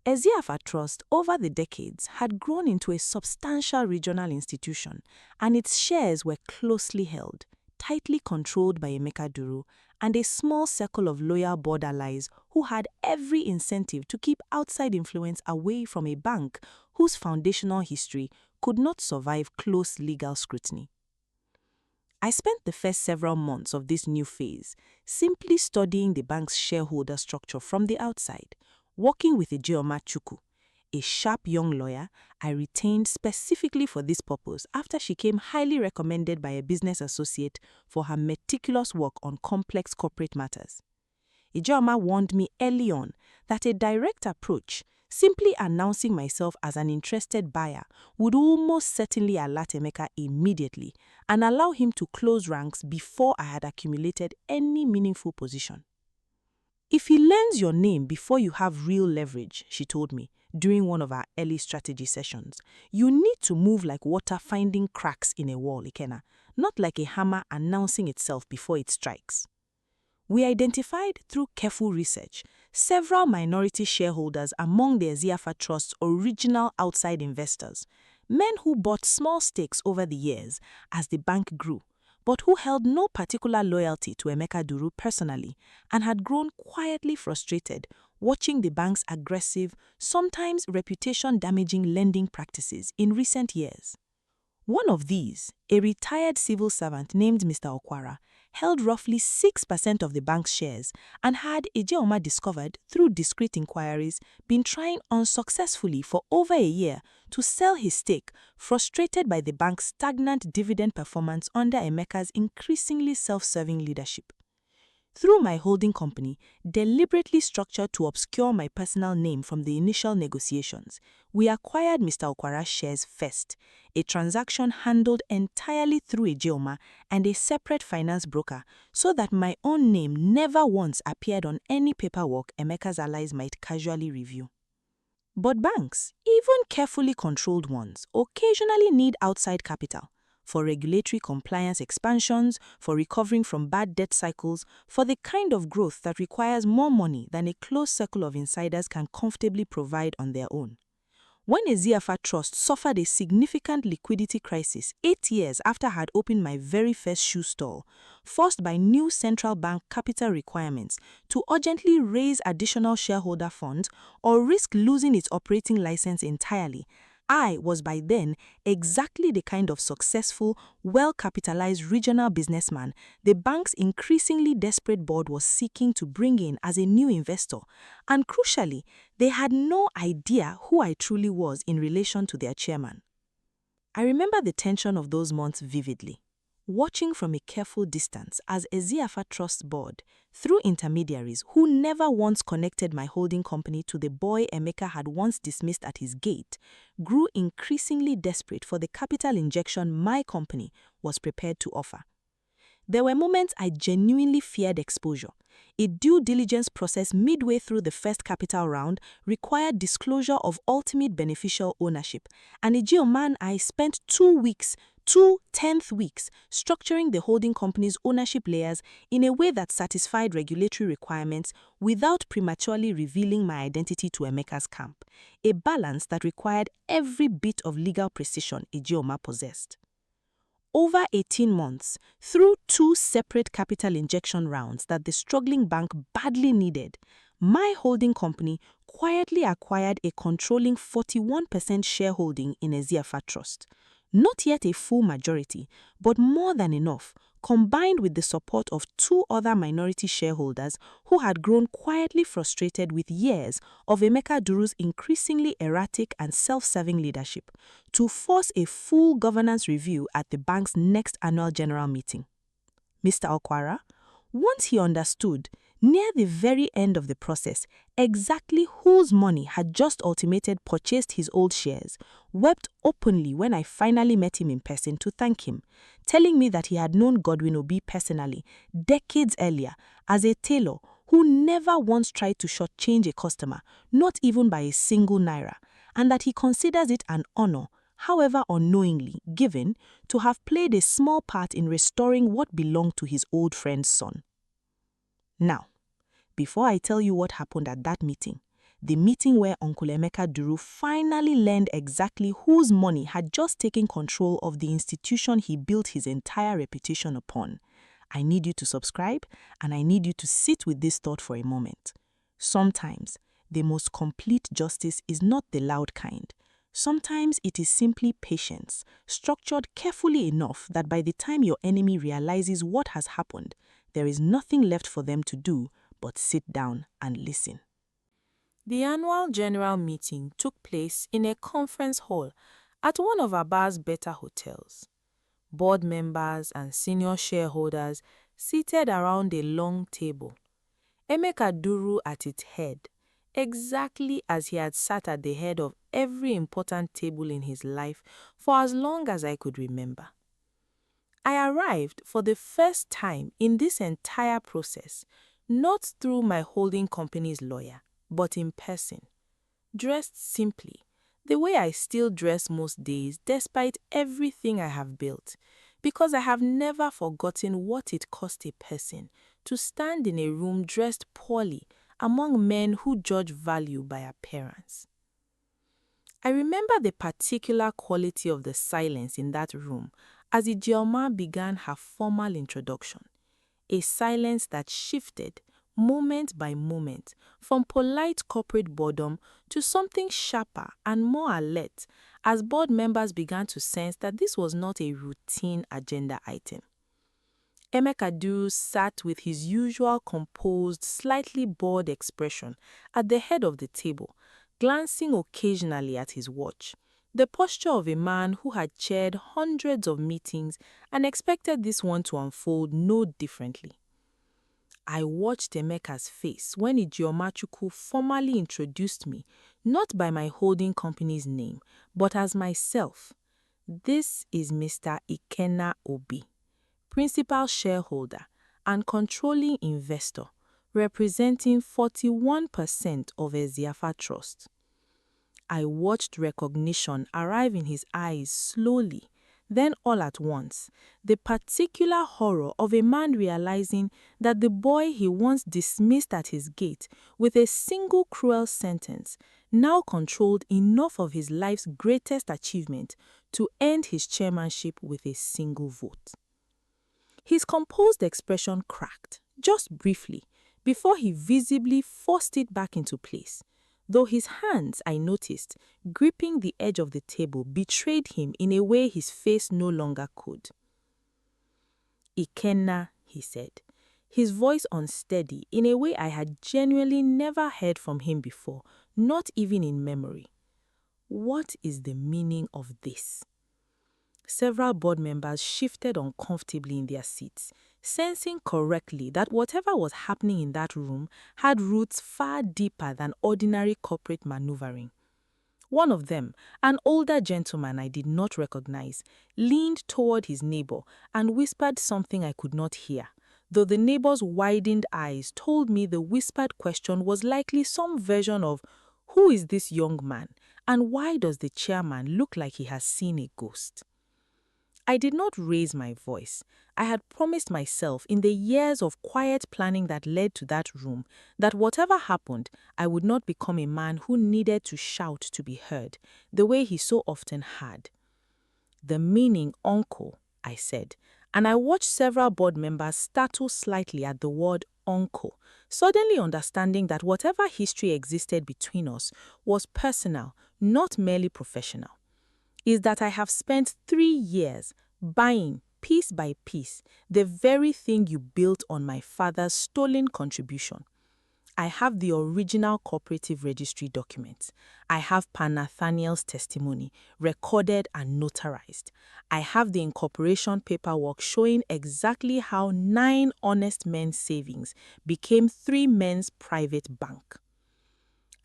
Eziafa Trust, over the decades, had grown into a substantial regional institution, and its shares were closely held, tightly controlled by Emeka Duru and a small circle of loyal board allies who had every incentive to keep outside influence away from a bank whose foundational history could not survive close legal scrutiny. I spent the first several months of this new phase simply studying the bank's shareholder structure from the outside, working with Ijeoma Chukwu, a sharp young lawyer I retained specifically for this purpose after she came highly recommended by a business associate for her meticulous work on complex corporate matters. Ijeoma warned me early on that a direct approach, simply announcing myself as an interested buyer, would almost certainly alert Emeka immediately and allow him to close ranks before I had accumulated any meaningful position. If he learns your name before you have real leverage, she told me during one of our early strategy sessions, you need to move like water finding cracks in a wall, Ikenna, not like a hammer announcing itself before it strikes. We identified through careful research several minority shareholders among the Eziafa Trust's original outside investors, men who bought small stakes over the years as the bank grew, but who held no particular loyalty to Emeka Duru personally and had grown quietly frustrated watching the bank's aggressive, sometimes reputation-damaging lending practices in recent years. One of these, a retired civil servant named Mr. Okwara, held roughly 6% of the bank's shares and had, Ijeoma discovered through discreet inquiries, been trying unsuccessfully for over a year to sell his stake, frustrated by the bank's stagnant dividend performance under Emeka's increasingly self-serving leadership. Through my holding company, deliberately structured to obscure my personal name from the initial negotiations, we acquired Mr. Okwara's shares first, a transaction handled entirely through Ijeoma and a separate finance broker, so that my own name never once appeared on any paperwork Emeka's allies might casually review. But banks, even carefully controlled ones, occasionally need outside capital for regulatory compliance expansions, for recovering from bad debt cycles, for the kind of growth that requires more money than a close circle of insiders can comfortably provide on their own. When Eziafa Trust suffered a significant liquidity crisis 8 years after I had opened my very first shoe store, forced by new central bank capital requirements to urgently raise additional shareholder funds or risk losing its operating license entirely, I was by then exactly the kind of successful, well-capitalized regional businessman the bank's increasingly desperate board was seeking to bring in as a new investor, and crucially, they had no idea who I truly was in relation to their chairman. I remember the tension of those months vividly, watching from a careful distance as Eziafa Trust board, through intermediaries who never once connected my holding company to the boy Emeka had once dismissed at his gate, grew increasingly desperate for the capital injection my company was prepared to offer. There were moments I genuinely feared exposure. A due diligence process midway through the first capital round required disclosure of ultimate beneficial ownership, and Ijeoma and I spent 2 weeks, 2 10th weeks, structuring the holding company's ownership layers in a way that satisfied regulatory requirements without prematurely revealing my identity to Emeka's camp, a balance that required every bit of legal precision Ijeoma possessed. Over 18 months, through 2 separate capital injection rounds that the struggling bank badly needed, my holding company quietly acquired a controlling 41% shareholding in Eziafa Trust. Not yet a full majority, but more than enough, combined with the support of 2 other minority shareholders who had grown quietly frustrated with years of Emeka Duru's increasingly erratic and self-serving leadership, to force a full governance review at the bank's next annual general meeting. Mr. Okwara, once he understood, near the very end of the process, exactly whose money had just ultimated purchased his old shares, wept openly when I finally met him in person to thank him, telling me that he had known Godwin Obi personally decades earlier as a tailor who never once tried to shortchange a customer, not even by a single naira, and that he considers it an honor, however unknowingly given, to have played a small part in restoring what belonged to his old friend's son. Now, before I tell you what happened at that meeting, the meeting where Uncle Emeka Duru finally learned exactly whose money had just taken control of the institution he built his entire reputation upon, I need you to subscribe and I need you to sit with this thought for a moment. Sometimes, the most complete justice is not the loud kind. Sometimes it is simply patience, structured carefully enough that by the time your enemy realizes what has happened, there is nothing left for them to do but sit down and listen. The annual general meeting took place in a conference hall at one of Aba's better hotels. Board members and senior shareholders seated around a long table. Emeka Duru at its head, exactly as he had sat at the head of every important table in his life for as long as I could remember. I arrived for the first time in this entire process, not through my holding company's lawyer, but in person, dressed simply, the way I still dress most days despite everything I have built, because I have never forgotten what it cost a person to stand in a room dressed poorly among men who judge value by appearance. I remember the particular quality of the silence in that room as Ijeoma began her formal introduction, a silence that shifted moment by moment from polite corporate boredom to something sharper and more alert as board members began to sense that this was not a routine agenda item. Emeka Duru sat with his usual composed, slightly bored expression at the head of the table, glancing occasionally at his watch, the posture of a man who had chaired hundreds of meetings and expected this one to unfold no differently. I watched Emeka's face when Ijeoma formally introduced me, not by my holding company's name, but as myself. This is Mr. Ikenna Obi, principal shareholder and controlling investor, representing 41% of Eziafa Trust. I watched recognition arrive in his eyes slowly, then all at once, the particular horror of a man realizing that the boy he once dismissed at his gate with a single cruel sentence now controlled enough of his life's greatest achievement to end his chairmanship with a single vote. His composed expression cracked, just briefly, before he visibly forced it back into place, though his hands, I noticed, gripping the edge of the table betrayed him in a way his face no longer could. "Ikenna," he said, his voice unsteady in a way I had genuinely never heard from him before, not even in memory. "What is the meaning of this?" Several board members shifted uncomfortably in their seats, sensing correctly that whatever was happening in that room had roots far deeper than ordinary corporate maneuvering. One of them, an older gentleman I did not recognize, leaned toward his neighbor and whispered something I could not hear, though the neighbor's widened eyes told me the whispered question was likely some version of, "Who is this young man, and why does the chairman look like he has seen a ghost?" I did not raise my voice. I had promised myself in the years of quiet planning that led to that room that whatever happened, I would not become a man who needed to shout to be heard, the way he so often had. "The meaning, uncle," I said, and I watched several board members startle slightly at the word uncle, suddenly understanding that whatever history existed between us was personal, not merely professional. Is that I have spent 3 years buying, piece by piece, the very thing you built on my father's stolen contribution. I have the original cooperative registry documents. I have Pa Nathaniel's testimony, recorded and notarized. I have the incorporation paperwork showing exactly how 9 honest men's savings became 3 men's private bank.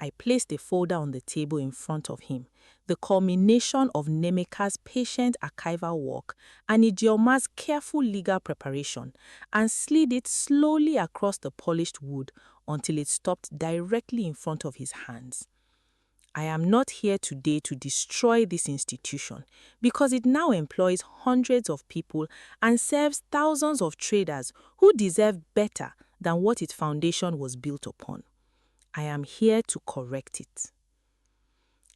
I placed a folder on the table in front of him, the culmination of Nemeka's patient archival work and Ijeoma's careful legal preparation, and slid it slowly across the polished wood until it stopped directly in front of his hands. I am not here today to destroy this institution because it now employs hundreds of people and serves thousands of traders who deserve better than what its foundation was built upon. I am here to correct it.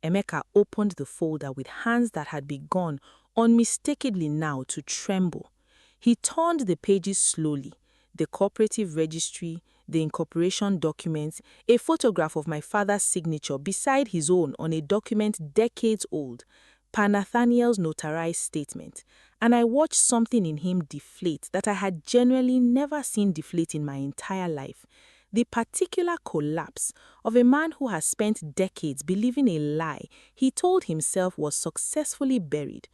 Emeka opened the folder with hands that had begun unmistakably now to tremble. He turned the pages slowly, the cooperative registry, the incorporation documents, a photograph of my father's signature beside his own on a document decades old, Pa Nathaniel's notarized statement, and I watched something in him deflate that I had genuinely never seen deflate in my entire life. The particular collapse of a man who has spent decades believing a lie he told himself was successfully buried,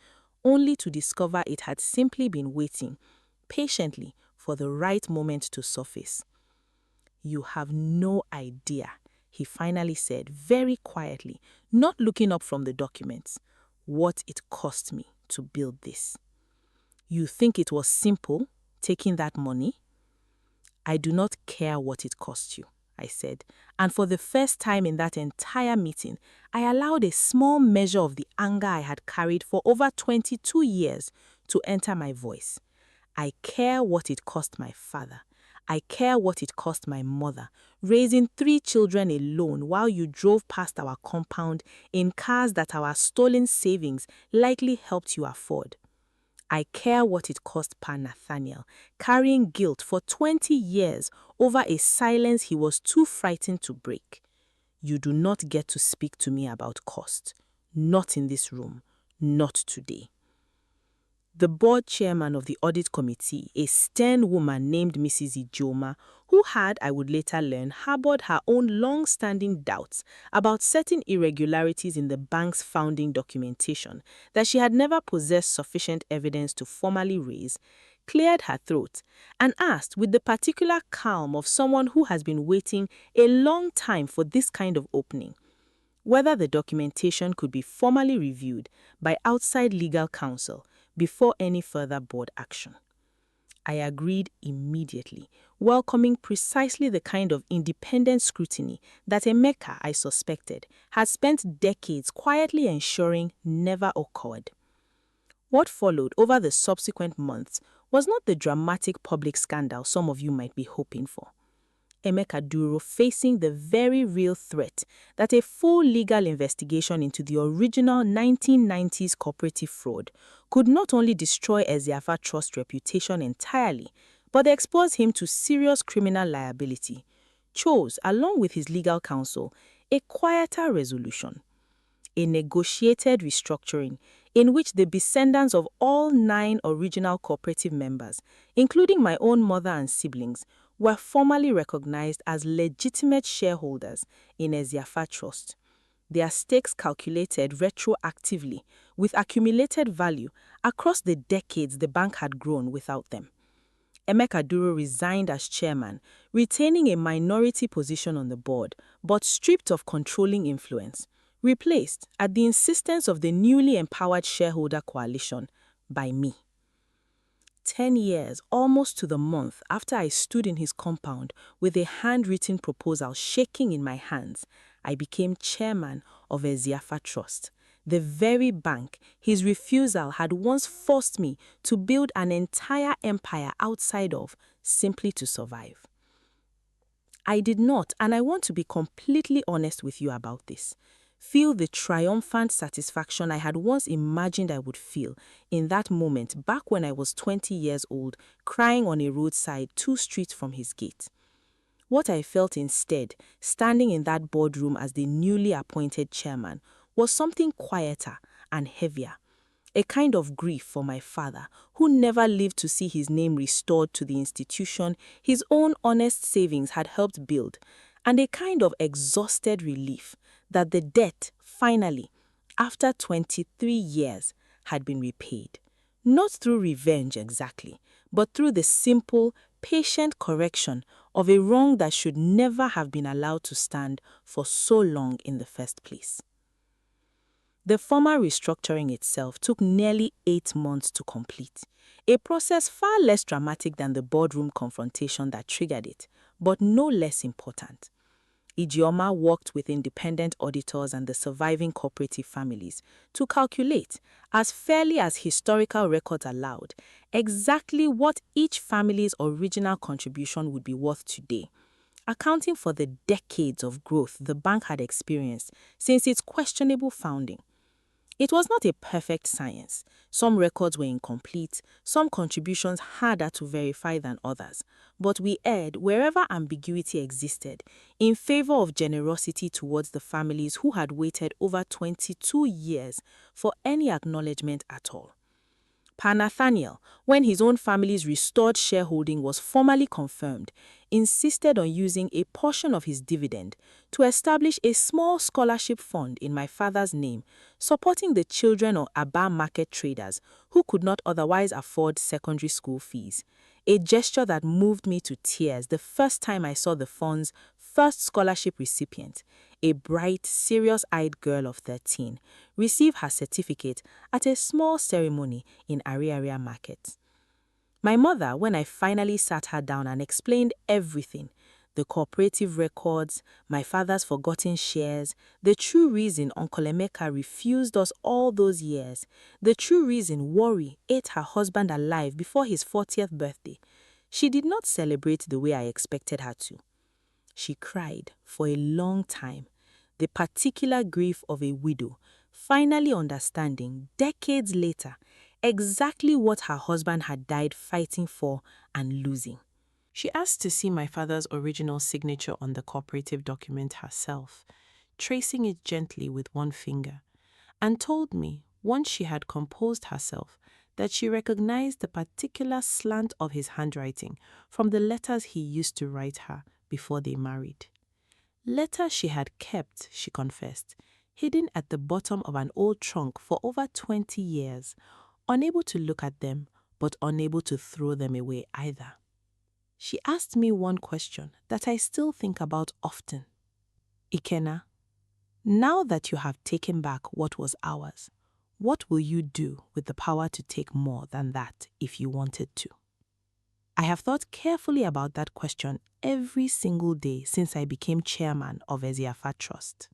only to discover it had simply been waiting patiently for the right moment to surface. "You have no idea," he finally said very quietly, not looking up from the documents, "what it cost me to build this. You think it was simple, taking that money?" "I do not care what it cost you," I said, and for the first time in that entire meeting, I allowed a small measure of the anger I had carried for over 22 years to enter my voice. "I care what it cost my father. I care what it cost my mother, raising 3 children alone while you drove past our compound in cars that our stolen savings likely helped you afford. I care what it cost Pa Nathaniel, carrying guilt for 20 years over a silence he was too frightened to break. You do not get to speak to me about cost. Not in this room. Not today." The board chairman of the audit committee, a stern woman named Mrs. Ijoma, who had, I would later learn, harbored her own long-standing doubts about certain irregularities in the bank's founding documentation that she had never possessed sufficient evidence to formally raise, cleared her throat and asked with the particular calm of someone who has been waiting a long time for this kind of opening, whether the documentation could be formally reviewed by outside legal counsel before any further board action. I agreed immediately, welcoming precisely the kind of independent scrutiny that Emeka, I suspected, had spent decades quietly ensuring never occurred. What followed over the subsequent months was not the dramatic public scandal some of you might be hoping for. Emeka Duro facing the very real threat that a full legal investigation into the original 1990s cooperative fraud could not only destroy Eziafa Trust's reputation entirely, but expose him to serious criminal liability, chose, along with his legal counsel, a quieter resolution. A negotiated restructuring in which the descendants of all 9 original cooperative members, including my own mother and siblings, were formally recognized as legitimate shareholders in Eziafa Trust, their stakes calculated retroactively with accumulated value across the decades the bank had grown without them. Emeka Duro resigned as chairman, retaining a minority position on the board, but stripped of controlling influence, replaced, at the insistence of the newly empowered shareholder coalition, by me. 10 years, almost to the month, after I stood in his compound with a handwritten proposal shaking in my hands, I became chairman of Eziafa Trust, the very bank his refusal had once forced me to build an entire empire outside of, simply to survive. I did not, and I want to be completely honest with you about this, feel the triumphant satisfaction I had once imagined I would feel in that moment back when I was 20 years old, crying on a roadside 2 streets from his gate. What I felt instead, standing in that boardroom as the newly appointed chairman, was something quieter and heavier. A kind of grief for my father, who never lived to see his name restored to the institution his own honest savings had helped build, and a kind of exhausted relief that the debt, finally, after 23 years, had been repaid. Not through revenge exactly, but through the simple, patient correction of a wrong that should never have been allowed to stand for so long in the first place. The formal restructuring itself took nearly 8 months to complete, a process far less dramatic than the boardroom confrontation that triggered it, but no less important. Ijeoma worked with independent auditors and the surviving cooperative families to calculate, as fairly as historical records allowed, exactly what each family's original contribution would be worth today, accounting for the decades of growth the bank had experienced since its questionable founding. It was not a perfect science. Some records were incomplete, some contributions harder to verify than others, but we erred wherever ambiguity existed in favor of generosity towards the families who had waited over 22 years for any acknowledgement at all. Pa Nathaniel, when his own family's restored shareholding was formally confirmed, insisted on using a portion of his dividend to establish a small scholarship fund in my father's name, supporting the children of Aba market traders who could not otherwise afford secondary school fees. A gesture that moved me to tears the first time I saw the fund's first scholarship recipient, a bright, serious-eyed girl of 13, receive her certificate at a small ceremony in Ariaria market. My mother, when I finally sat her down and explained everything, the cooperative records, my father's forgotten shares, the true reason Uncle Emeka refused us all those years, the true reason Worry ate her husband alive before his 40th birthday, she did not celebrate the way I expected her to. She cried for a long time, the particular grief of a widow, finally understanding, decades later, exactly what her husband had died fighting for and losing. She asked to see my father's original signature on the cooperative document herself, tracing it gently with one finger, and told me, once she had composed herself, that she recognized the particular slant of his handwriting from the letters he used to write her before they married. Letters she had kept, she confessed, hidden at the bottom of an old trunk for over 20 years, unable to look at them, but unable to throw them away either. She asked me one question that I still think about often. Ikenna, now that you have taken back what was ours, what will you do with the power to take more than that if you wanted to? I have thought carefully about that question every single day since I became chairman of Eziafa Trust.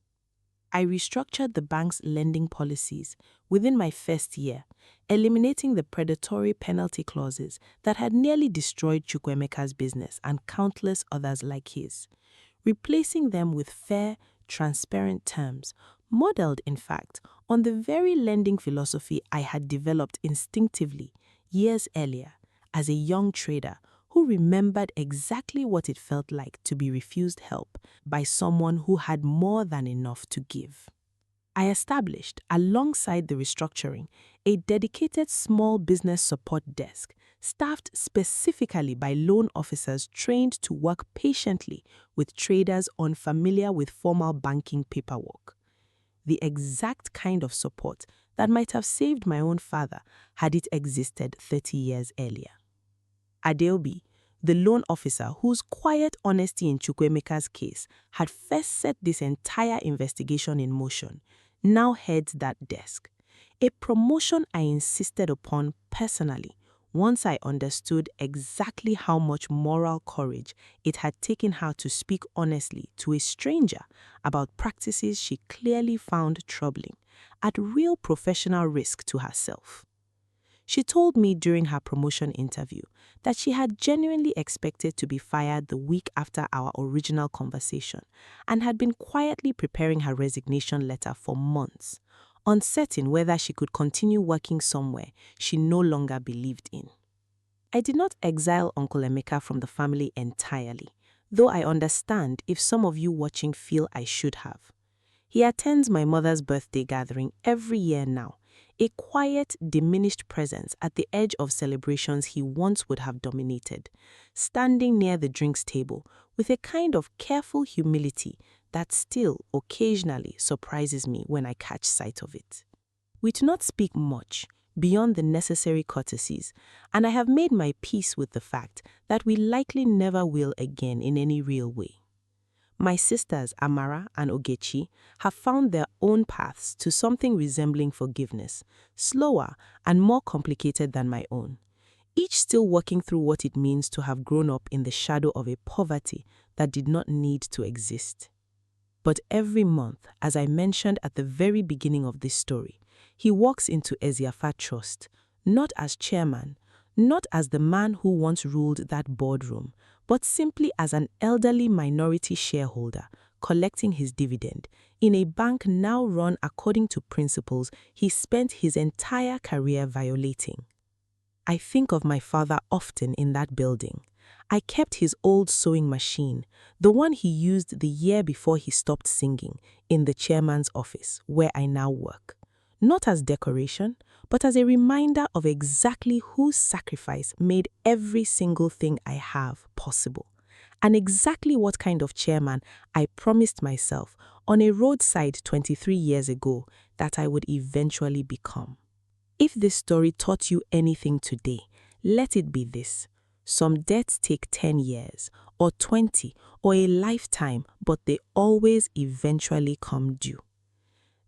I restructured the bank's lending policies within my first year, eliminating the predatory penalty clauses that had nearly destroyed Chukwuemeka's business and countless others like his, replacing them with fair, transparent terms, modeled, in fact, on the very lending philosophy I had developed instinctively years earlier as a young trader who remembered exactly what it felt like to be refused help by someone who had more than enough to give. I established, alongside the restructuring, a dedicated small business support desk staffed specifically by loan officers trained to work patiently with traders unfamiliar with formal banking paperwork. The exact kind of support that might have saved my own father had it existed 30 years earlier. Adeobi, the loan officer whose quiet honesty in Chukwuemeka's case had first set this entire investigation in motion, now heads that desk, a promotion I insisted upon personally once I understood exactly how much moral courage it had taken her to speak honestly to a stranger about practices she clearly found troubling, at real professional risk to herself. She told me during her promotion interview that she had genuinely expected to be fired the week after our original conversation and had been quietly preparing her resignation letter for months, uncertain whether she could continue working somewhere she no longer believed in. I did not exile Uncle Emeka from the family entirely, though I understand if some of you watching feel I should have. He attends my mother's birthday gathering every year now, a quiet, diminished presence at the edge of celebrations he once would have dominated, standing near the drinks table with a kind of careful humility that still occasionally surprises me when I catch sight of it. We do not speak much, beyond the necessary courtesies, and I have made my peace with the fact that we likely never will again in any real way. My sisters Amara and Ogechi have found their own paths to something resembling forgiveness, slower and more complicated than my own, each still working through what it means to have grown up in the shadow of a poverty that did not need to exist. But every month, as I mentioned at the very beginning of this story, he walks into Eziafa Trust, not as chairman, not as the man who once ruled that boardroom, but simply as an elderly minority shareholder collecting his dividend in a bank now run according to principles he spent his entire career violating. I think of my father often in that building. I kept his old sewing machine, the one he used the year before he stopped singing, in the chairman's office, where I now work. Not as decoration, but as a reminder of exactly whose sacrifice made every single thing I have possible, and exactly what kind of chairman I promised myself on a roadside 23 years ago that I would eventually become. If this story taught you anything today, let it be this. Some debts take 10 years, or 20, or a lifetime, but they always eventually come due.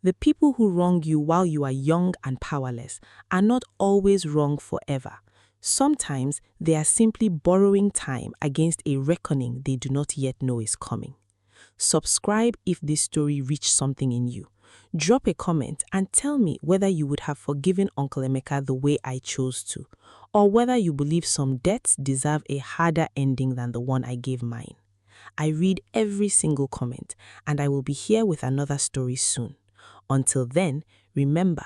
The people who wrong you while you are young and powerless are not always wrong forever. Sometimes they are simply borrowing time against a reckoning they do not yet know is coming. Subscribe if this story reached something in you. Drop a comment and tell me whether you would have forgiven Uncle Emeka the way I chose to, or whether you believe some debts deserve a harder ending than the one I gave mine. I read every single comment, and I will be here with another story soon. Until then, remember,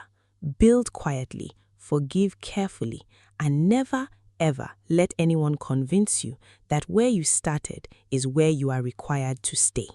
build quietly, forgive carefully, and never, ever let anyone convince you that where you started is where you are required to stay.